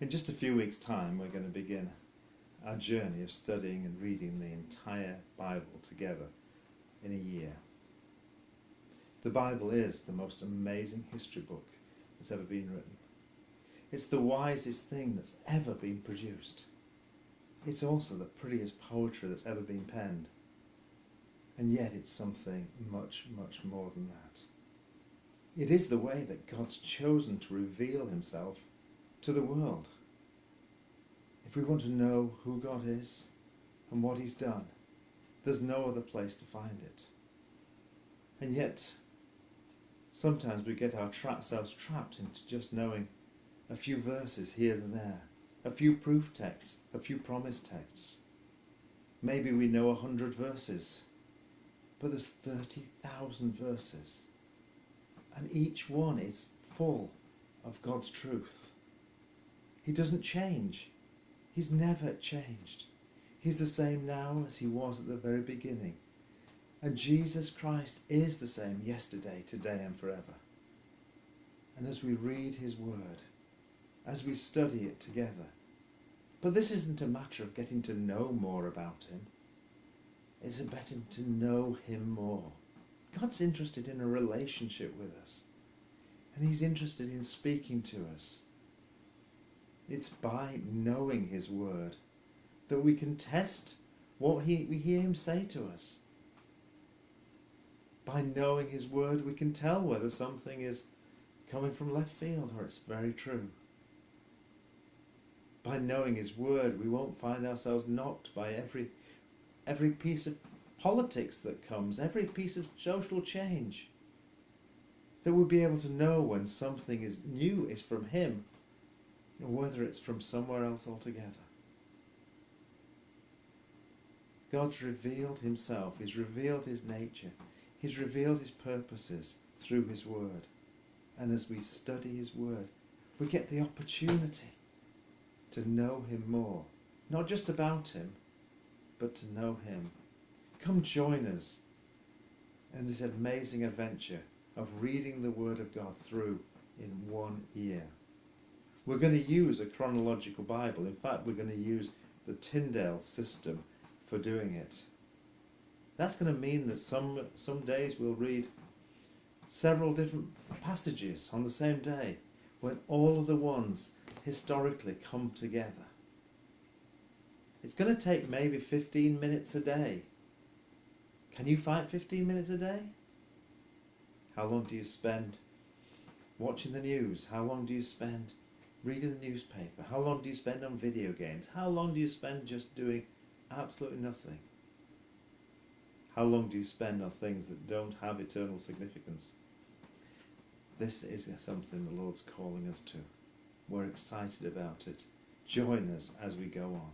In just a few weeks' time, we're going to begin our journey of studying and reading the entire Bible together in a year. The Bible is the most amazing history book that's ever been written. It's the wisest thing that's ever been produced. It's also the prettiest poetry that's ever been penned. And yet it's something much, much more than that. It is the way that God's chosen to reveal himself to the world. If we want to know who God is and what he's done, there's no other place to find it. And yet, sometimes we get ourselves trapped into just knowing a few verses here and there, a few proof texts, a few promise texts. Maybe we know 100 verses, but there's 30,000 verses. And each one is full of God's truth. He doesn't change. He's never changed. He's the same now as he was at the very beginning. And Jesus Christ is the same yesterday, today and forever. And as we read his word, as we study it together, but this isn't a matter of getting to know more about him. It's about getting to know him more. God's interested in a relationship with us. And he's interested in speaking to us. It's by knowing his word that we can test what we hear him say to us. By knowing his word, we can tell whether something is coming from left field or it's very true. By knowing his word, we won't find ourselves knocked by every piece of politics that comes, every piece of social change. That we'll be able to know when something is new is from him, or whether it's from somewhere else altogether. God's revealed himself, he's revealed his nature, he's revealed his purposes through his word. And as we study his word, we get the opportunity to know him more. Not just about him, but to know him. Come join us in this amazing adventure of reading the word of God through in 1 year. We're going to use a chronological Bible. In fact, we're going to use the Tyndale system for doing it. That's going to mean that some days we'll read several different passages on the same day, when all of the ones historically come together. It's going to take maybe 15 minutes a day. Can you fight 15 minutes a day? How long do you spend watching the news? How long do you spend reading the newspaper? How long do you spend on video games? How long do you spend just doing absolutely nothing? How long do you spend on things that don't have eternal significance? This is something the Lord's calling us to. We're excited about it. Join us as we go on.